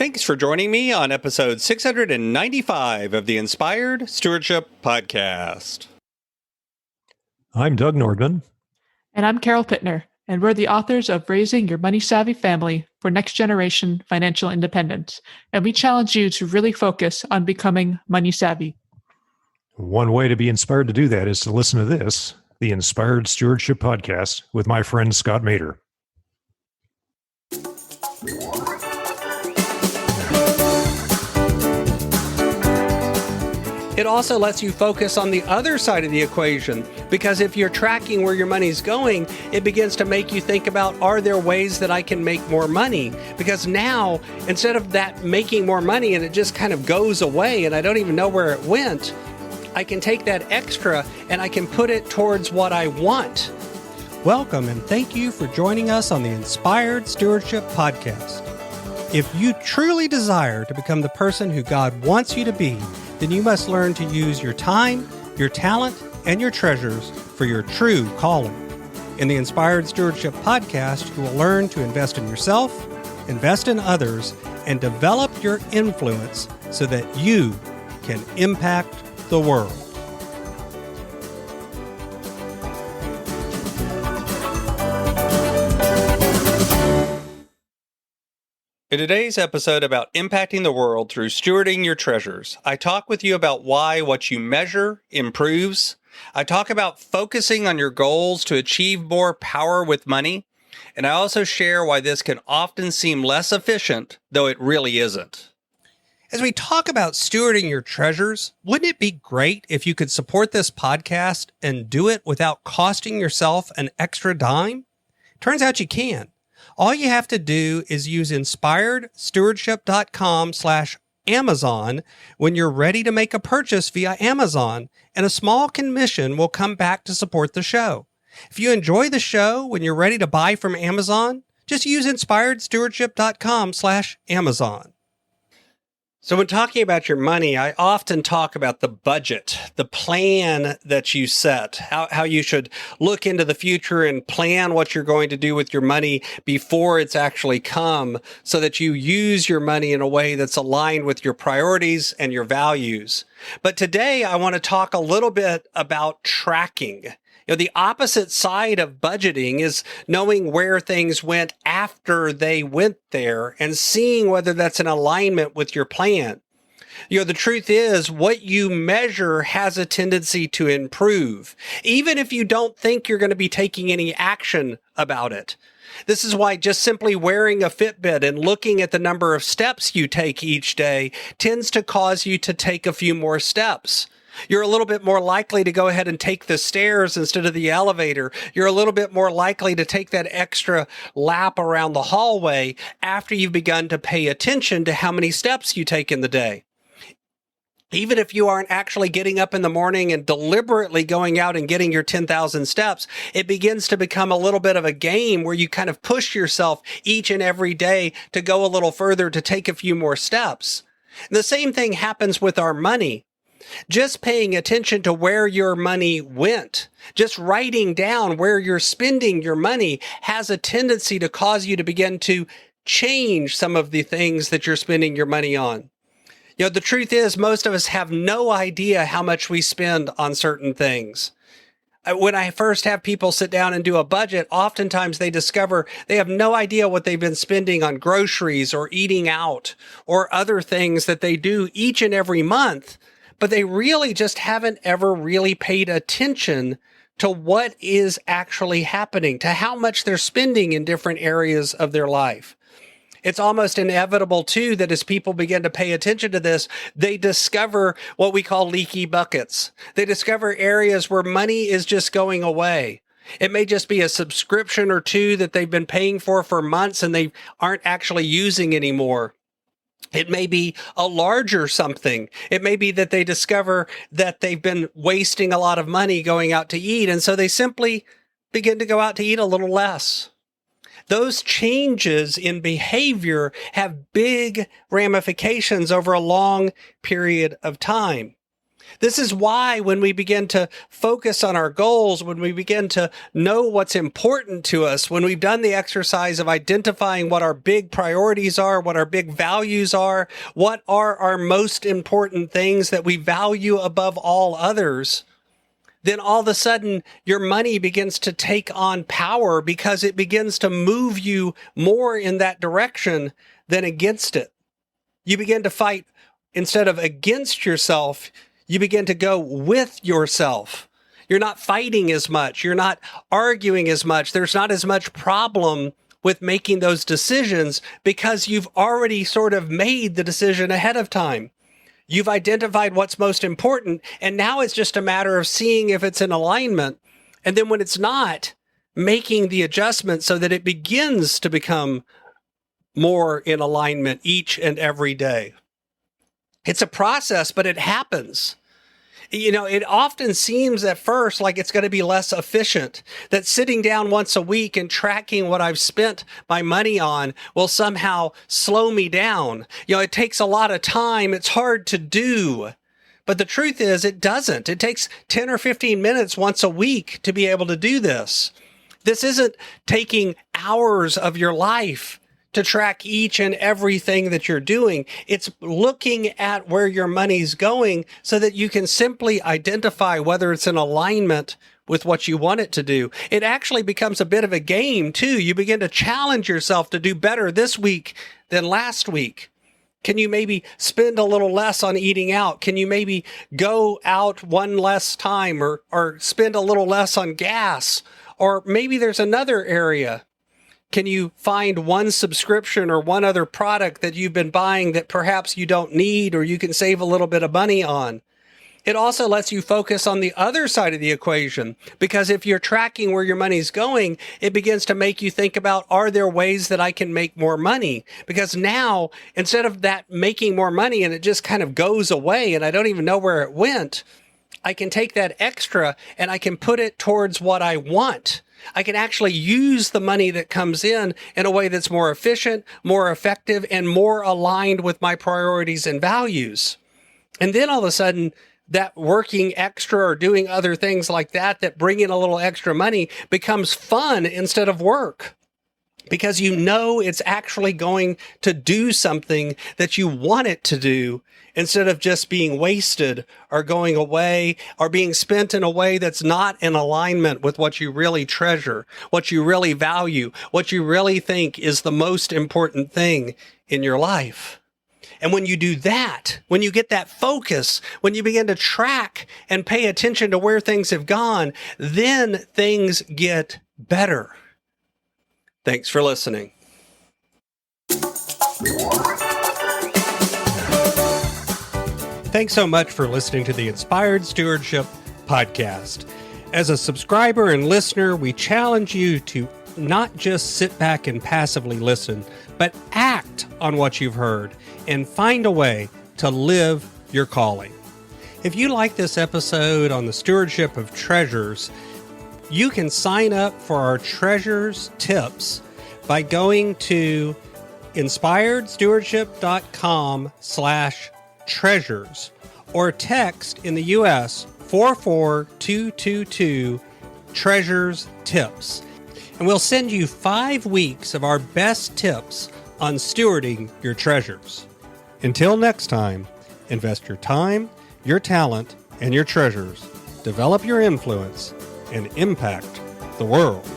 Thanks for joining me on episode 695 of the Inspired Stewardship Podcast. I'm Doug Nordman. And I'm Carol Pittner, and we're the authors of Raising Your Money-Savvy Family for Next Generation Financial Independence. And we challenge you to really focus on becoming money-savvy. One way to be inspired to do that is to listen to this, the Inspired Stewardship Podcast, with my friend Scott Mater. It also lets you focus on the other side of the equation, because if you're tracking where your money's going, it begins to make you think about, are there ways that I can make more money? Because now, instead of that making more money and it just kind of goes away and I don't even know where it went, I can take that extra and I can put it towards what I want. Welcome and thank you for joining us on the Inspired Stewardship Podcast. If you truly desire to become the person who God wants you to be, then you must learn to use your time, your talent, and your treasures for your true calling. In the Inspired Stewardship Podcast, you will learn to invest in yourself, invest in others, and develop your influence so that you can impact the world. In today's episode about impacting the world through stewarding your treasures, I talk with you about why what you measure improves. I talk about focusing on your goals to achieve more power with money. And I also share why this can often seem less efficient, though it really isn't. As we talk about stewarding your treasures, wouldn't it be great if you could support this podcast and do it without costing yourself an extra dime? Turns out you can. All you have to do is use inspiredstewardship.com/Amazon when you're ready to make a purchase via Amazon, and a small commission will come back to support the show. If you enjoy the show when you're ready to buy from Amazon, just use inspiredstewardship.com/Amazon. So when talking about your money, I often talk about the budget, the plan that you set, how you should look into the future and plan what you're going to do with your money before it's actually come, so that you use your money in a way that's aligned with your priorities and your values. But today I want to talk a little bit about tracking. The opposite side of budgeting is knowing where things went after they went there and seeing whether that's in alignment with your plan. The truth is, what you measure has a tendency to improve, even if you don't think you're going to be taking any action about it. This is why just simply wearing a Fitbit and looking at the number of steps you take each day tends to cause you to take a few more steps. You're a little bit more likely to go ahead and take the stairs instead of the elevator. You're a little bit more likely to take that extra lap around the hallway after you've begun to pay attention to how many steps you take in the day. Even if you aren't actually getting up in the morning and deliberately going out and getting your 10,000 steps, it begins to become a little bit of a game where you kind of push yourself each and every day to go a little further, to take a few more steps. And the same thing happens with our money. Just paying attention to where your money went, just writing down where you're spending your money, has a tendency to cause you to begin to change some of the things that you're spending your money on. The truth is, most of us have no idea how much we spend on certain things. When I first have people sit down and do a budget, oftentimes they discover they have no idea what they've been spending on groceries or eating out or other things that they do each and every month. But they really just haven't ever really paid attention to what is actually happening, to how much they're spending in different areas of their life. It's almost inevitable, too, that as people begin to pay attention to this, they discover what we call leaky buckets. They discover areas where money is just going away. It may just be a subscription or two that they've been paying for months and they aren't actually using anymore. It may be a larger something. It may be that they discover that they've been wasting a lot of money going out to eat, and so they simply begin to go out to eat a little less. Those changes in behavior have big ramifications over a long period of time. This is why when we begin to focus on our goals, when we begin to know what's important to us, when we've done the exercise of identifying what our big priorities are, what our big values are, what are our most important things that we value above all others, then all of a sudden your money begins to take on power because it begins to move you more in that direction than against it. You begin to fight instead of against yourself. You begin to go with yourself. You're not fighting as much. You're not arguing as much. There's not as much problem with making those decisions because you've already sort of made the decision ahead of time. You've identified what's most important, and now it's just a matter of seeing if it's in alignment. And then when it's not, making the adjustment so that it begins to become more in alignment each and every day. It's a process, but it happens. You know, it often seems at first like it's going to be less efficient, that sitting down once a week and tracking what I've spent my money on will somehow slow me down. You know, it takes a lot of time. It's hard to do. But the truth is it doesn't. It takes 10 or 15 minutes once a week to be able to do this. This isn't taking hours of your life to track each and everything that you're doing. It's looking at where your money's going so that you can simply identify whether it's in alignment with what you want it to do. It actually becomes a bit of a game too. You begin to challenge yourself to do better this week than last week. Can you maybe spend a little less on eating out? Can you maybe go out one less time or spend a little less on gas? Or maybe there's another area. Can you find one subscription or one other product that you've been buying that perhaps you don't need or you can save a little bit of money on? It also lets you focus on the other side of the equation, because if you're tracking where your money's going, it begins to make you think about, are there ways that I can make more money? Because now, instead of that making more money and it just kind of goes away and I don't even know where it went, I can take that extra and I can put it towards what I want. I can actually use the money that comes in a way that's more efficient, more effective, and more aligned with my priorities and values. And then all of a sudden, that working extra or doing other things like that bring in a little extra money becomes fun instead of work. Because you know it's actually going to do something that you want it to do instead of just being wasted or going away or being spent in a way that's not in alignment with what you really treasure, what you really value, what you really think is the most important thing in your life. And when you do that, when you get that focus, when you begin to track and pay attention to where things have gone, then things get better. Thanks for listening. Thanks so much for listening to the Inspired Stewardship Podcast. As a subscriber and listener, we challenge you to not just sit back and passively listen, but act on what you've heard and find a way to live your calling. If you like this episode on the stewardship of treasures, you can sign up for our treasures tips by going to inspiredstewardship.com/treasures or text in the U.S. 44222 treasures tips. And we'll send you 5 weeks of our best tips on stewarding your treasures. Until next time, invest your time, your talent, and your treasures. Develop your influence and impact the world.